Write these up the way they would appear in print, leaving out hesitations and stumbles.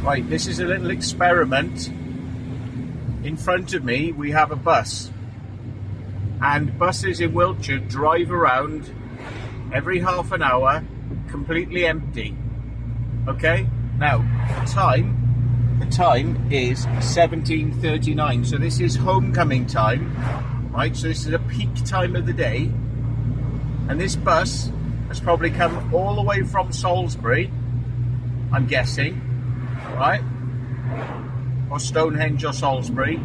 Right, this is a little experiment. In front of me we have a bus, and buses in Wiltshire drive around every half an hour completely empty. Okay, now the time is 17:39, so this is homecoming time, right? So this is a peak time of the day, and this bus has probably come all the way from Salisbury, I'm guessing, right? Or Stonehenge or Salisbury,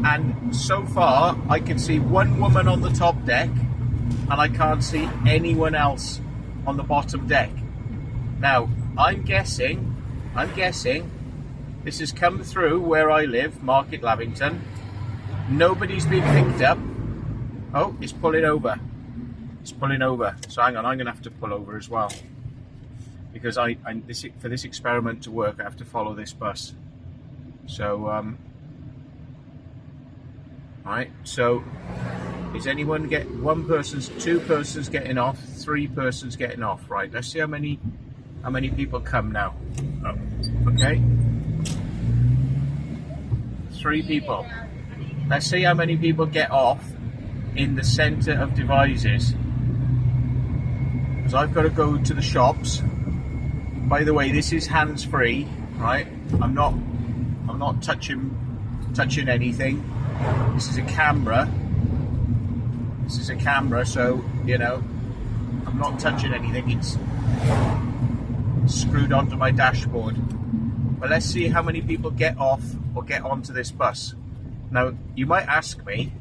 and so far I can see one woman on the top deck and I can't see anyone else on the bottom deck. Now I'm guessing this has come through where I live, Market Lavington. Nobody's been picked up. Oh, it's pulling over. So hang on, I'm gonna have to pull over as well, because for this experiment to work I have to follow this bus. So right, so is anyone two persons getting off, 3 persons getting off? Right, let's see how many people come now. Oh, okay, 3 people. Let's see how many people get off in the centre of Devizes, because I've got to go to the shops. By the way, this is hands-free, right? I'm not touching anything. This is a camera, so you know I'm not touching anything. It's screwed onto my dashboard. But let's see how many people get off or get onto this bus. Now you might ask me,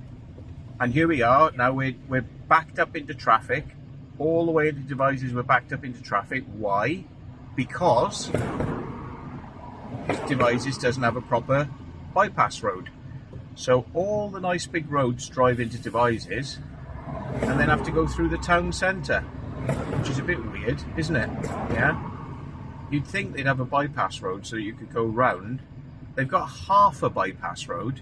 and here we are now, we're backed up into traffic all the way into Devizes. We're backed up into traffic. Why? Because Devizes doesn't have a proper bypass road, so all the nice big roads drive into Devizes and then have to go through the town centre, which is a bit weird, isn't it? Yeah, you'd think they'd have a bypass road so you could go round. They've got half a bypass road,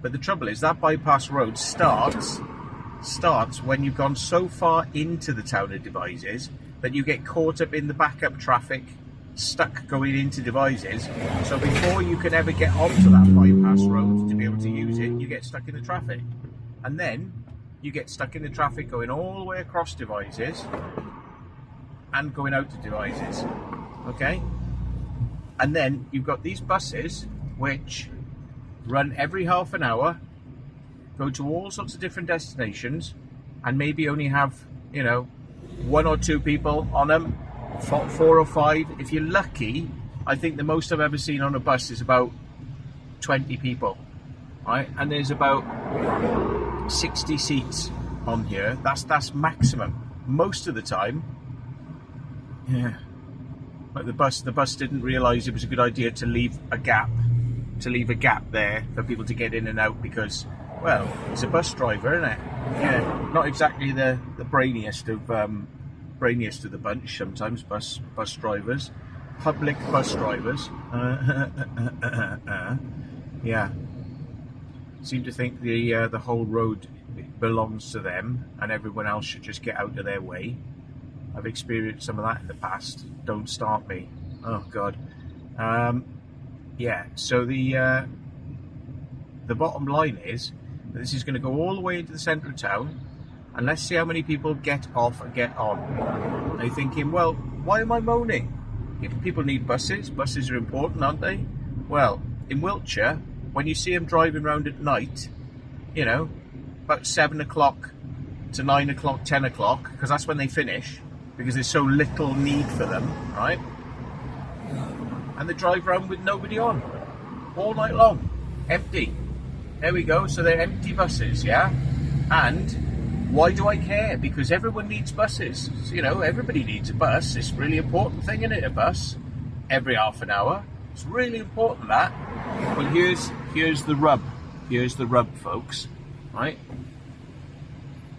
but the trouble is that bypass road starts when you've gone so far into the town of Devizes that you get caught up in the backup traffic, stuck going into Devizes. So before you can ever get onto that bypass road to be able to use it, you get stuck in the traffic, and then you get stuck in the traffic going all the way across Devizes and going out to Devizes. Okay, and then you've got these buses which run every half an hour, go to all sorts of different destinations, and maybe only have, you know, 1 or 2 people on them, 4 or 5 if you're lucky. I think the most I've ever seen on a bus is about 20 people, right? And there's about 60 seats on here. That's maximum most of the time. Yeah, but the bus didn't realise it was a good idea to leave a gap there for people to get in and out, because, well, it's a bus driver, isn't it? Yeah, not exactly the brainiest of the bunch sometimes, bus drivers, public bus drivers. Yeah, seem to think the whole road belongs to them and everyone else should just get out of their way. I've experienced some of that in the past. Don't start me. Oh God. Yeah, so the bottom line is that this is going to go all the way into the centre of town, and let's see how many people get off and get on. Are you thinking, well, why am I moaning? People need buses. Buses are important, aren't they? Well, in Wiltshire, when you see them driving around at night, you know, about 7 o'clock to 9 o'clock, 10 o'clock, because that's when they finish, because there's so little need for them, right? And they drive around with nobody on all night long, empty. There we go. So they're empty buses, yeah? And why do I care? Because everyone needs buses. So, you know, everybody needs a bus. It's a really important thing, isn't it? A bus every half an hour. It's really important, that. Well, here's the rub. Here's the rub, folks. Right?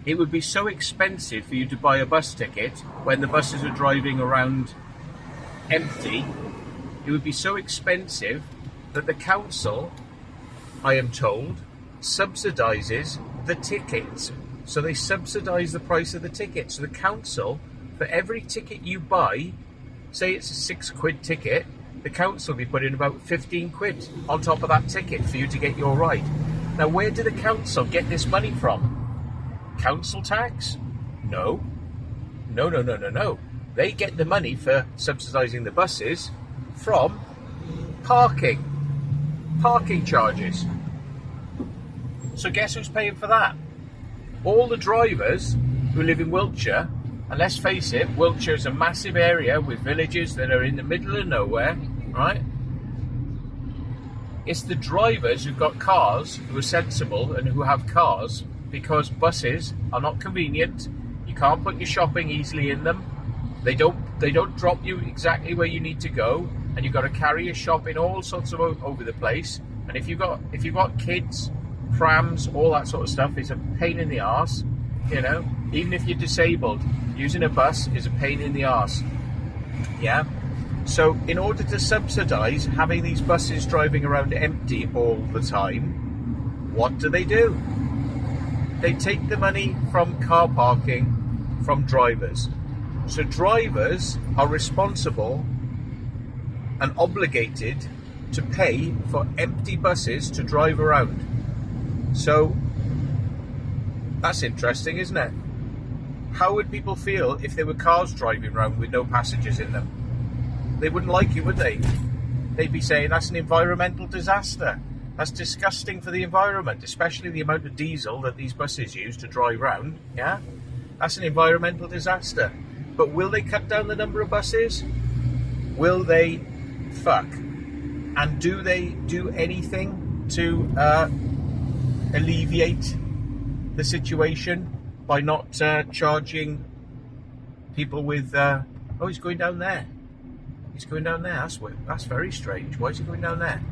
It would be so expensive for you to buy a bus ticket when the buses are driving around empty. It would be so expensive that the council, I am told, subsidises the tickets. So they subsidise the price of the ticket. So the council, for every ticket you buy, say it's a £6 ticket, the council will be putting about 15 quid on top of that ticket for you to get your ride. Now, where do the council get this money from? Council tax? No. No. They get the money for subsidising the buses from parking charges. So guess who's paying for that? All the drivers who live in Wiltshire, and let's face it, Wiltshire is a massive area with villages that are in the middle of nowhere, right? It's the drivers who've got cars, who are sensible and who have cars, because buses are not convenient. You can't put your shopping easily in them. They don't drop you exactly where you need to go, and you've got to carry your shopping all sorts of over the place. And if you've got kids, prams, all that sort of stuff, it's a pain in the arse. You know, even if you're disabled, using a bus is a pain in the arse. Yeah. So in order to subsidise having these buses driving around empty all the time, what do? They take the money from car parking from drivers. So drivers are responsible and obligated to pay for empty buses to drive around. So that's interesting, isn't it? How would people feel if there were cars driving around with no passengers in them? They wouldn't like it, would they? They'd be saying that's an environmental disaster. That's disgusting for the environment, especially the amount of diesel that these buses use to drive around. Yeah, that's an environmental disaster. But will they cut down the number of buses? Will they fuck? And do they do anything to alleviate the situation by not charging people with... oh, he's going down there. He's going down there. That's very strange. Why is he going down there?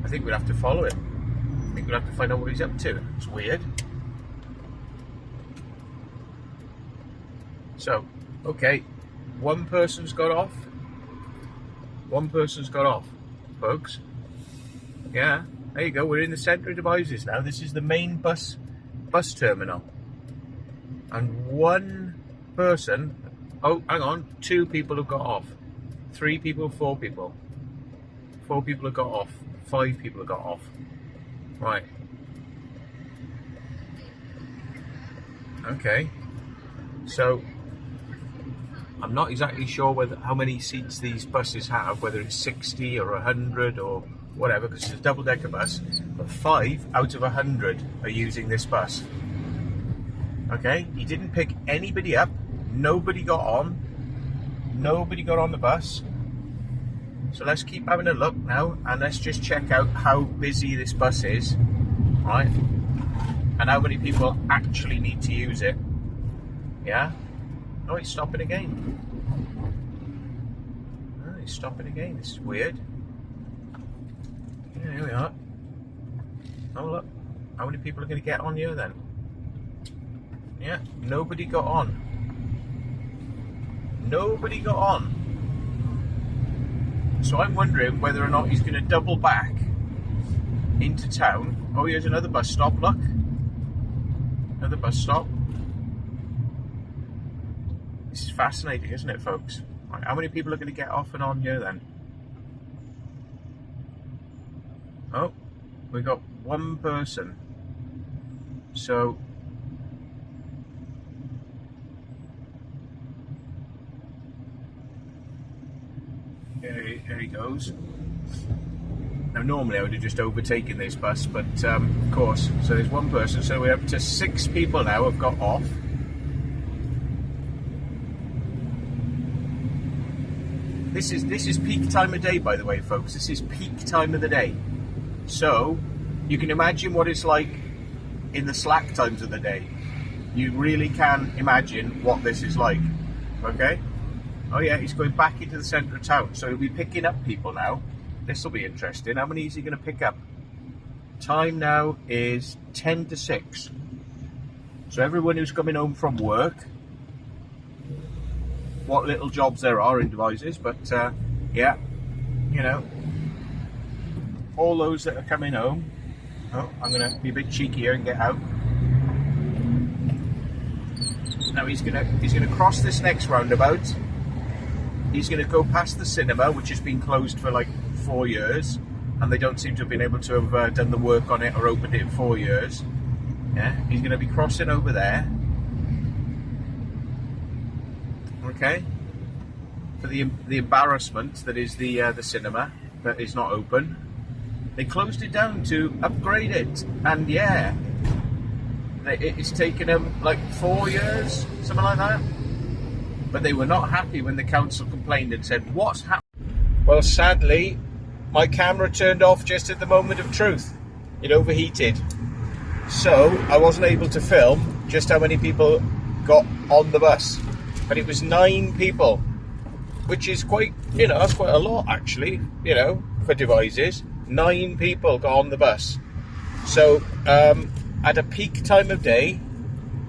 I think we'll have to follow him. I think we'll have to find out what he's up to. It's weird. So, okay. One person's got off. One person's got off, folks. Yeah, there you go. We're in the centre of Devizes now. This is the main bus terminal. And one person... Oh, hang on. 2 people have got off. 3 people, 4 people. 4 people have got off. 5 people have got off. Right. Okay. So, I'm not exactly sure how many seats these buses have, whether it's 60 or 100 or whatever, because it's a double-decker bus. But 5 out of 100 are using this bus. Okay? He didn't pick anybody up. Nobody got on. Nobody got on the bus. So let's keep having a look now, and let's just check out how busy this bus is, right? And how many people actually need to use it. Yeah? Oh, it's stopping again. Oh, it's stopping again. This is weird. Yeah, here we are. Oh, look. How many people are going to get on here then? Yeah, nobody got on. Nobody got on. So I'm wondering whether or not he's going to double back into town. Oh, here's another bus stop, look. Another bus stop. This is fascinating, isn't it, folks? Right, how many people are going to get off and on here then? Oh, we got one person. So... There he goes. Now normally I would have just overtaken this bus, but of course, so there's one person, so we're up to 6 people now have got off. This is peak time of day, by the way, folks. This is peak time of the day. So you can imagine what it's like in the slack times of the day. You really can imagine what this is like. Okay? Oh yeah, he's going back into the centre of town, so he'll be picking up people now. This will be interesting. How many is he going to pick up? Time now is 10 to 6. So everyone who's coming home from work, what little jobs there are in Devizes, but yeah, you know, all those that are coming home. Oh, I'm going to be a bit cheeky here and get out. Now he's going to cross this next roundabout. he's going to go past the cinema, which has been closed for like 4 years, and they don't seem to have been able to have done the work on it or opened it in 4 years. Yeah, he's going to be crossing over there. Okay, for the embarrassment that is the cinema that is not open. They closed it down to upgrade it, and yeah, it's taken them like 4 years, something like that. But they were not happy when the council complained and said, "What's happened?" Well, sadly, my camera turned off just at the moment of truth. It overheated, so I wasn't able to film just how many people got on the bus. But it was 9 people, which is quite, that's quite a lot actually, for Devizes. 9 people got on the bus. So at a peak time of day,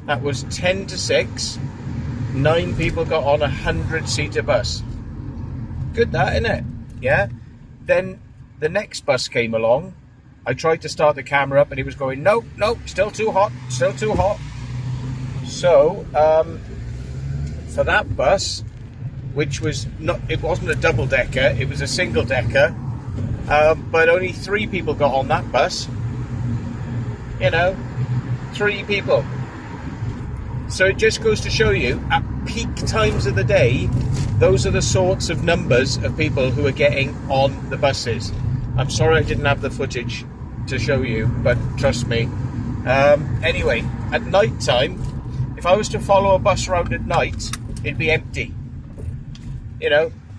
that was 10 to 6, 9 people got on a 100-seater bus. Good that, isn't it? Yeah. Then the next bus came along. I tried to start the camera up and it was going, nope, still too hot. So for that bus, which was it wasn't a double-decker, it was a single-decker, but only 3 people got on that bus. 3 people. So it just goes to show you, at peak times of the day, those are the sorts of numbers of people who are getting on the buses. I'm sorry I didn't have the footage to show you, but trust me. Anyway, at night time, if I was to follow a bus route at night, it'd be empty.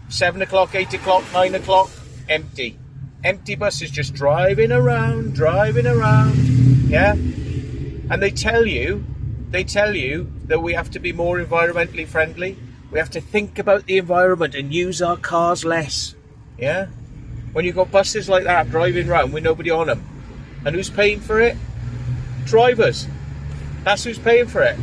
7 o'clock, 8 o'clock, 9 o'clock, empty. Empty buses just driving around, yeah? And they tell you that we have to be more environmentally friendly. We have to think about the environment and use our cars less, yeah? When you've got buses like that driving around with nobody on them. And who's paying for it? Drivers. That's who's paying for it.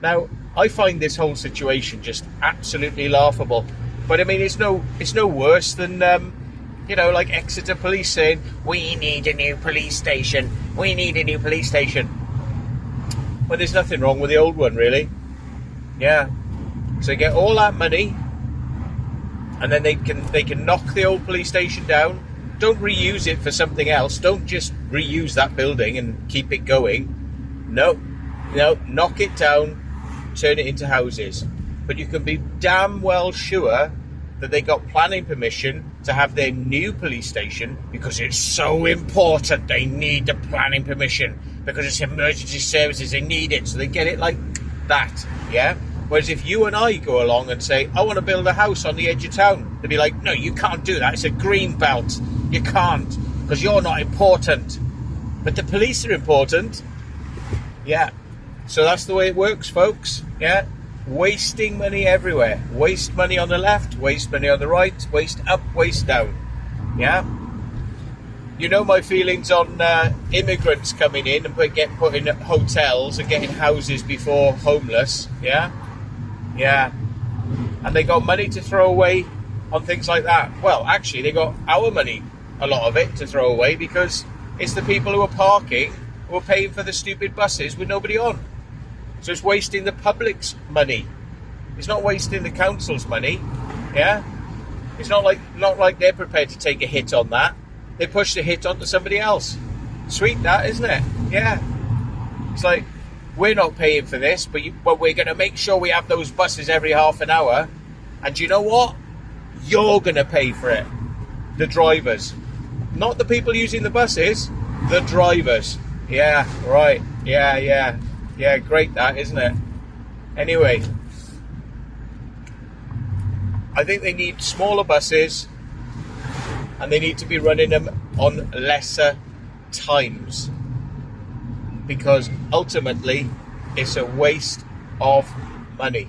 Now, I find this whole situation just absolutely laughable. But I mean, it's no worse than, like Exeter Police saying, "We need a new police station. We need a new police station." Well, there's nothing wrong with the old one, really. Yeah. So you get all that money, and then they can knock the old police station down. Don't reuse it for something else. Don't just reuse that building and keep it going. No, knock it down, turn it into houses. But you can be damn well sure that they got planning permission to have their new police station, because it's so important. They need the planning permission because it's emergency services. They need it, so they get it like that. Yeah. Whereas if you and I go along and say, "I want to build a house on the edge of town," they'll be like, "No, you can't do that. It's a green belt. You can't, because you're not important." But the police are important. Yeah. So that's the way it works, folks. Yeah. Wasting money everywhere. Waste money on the left, waste money on the right, waste up, waste down. Yeah. You know my feelings on immigrants coming in and get put in hotels and getting houses before homeless. Yeah. Yeah. And they got money to throw away on things like that. Well, actually, they got our money, a lot of it, to throw away, because it's the people who are parking who are paying for the stupid buses with nobody on. So it's wasting the public's money. It's not wasting the council's money. Yeah. It's not like they're prepared to take a hit on that. They push the hit onto somebody else. Sweet that, isn't it? Yeah. It's like, we're not paying for this, but we're going to make sure we have those buses every half an hour. And you know what? You're going to pay for it. The drivers. Not the people using the buses. The drivers. Yeah, right. Yeah. Yeah, great that, isn't it? Anyway. I think they need smaller buses, and they need to be running them on lesser times, because ultimately it's a waste of money.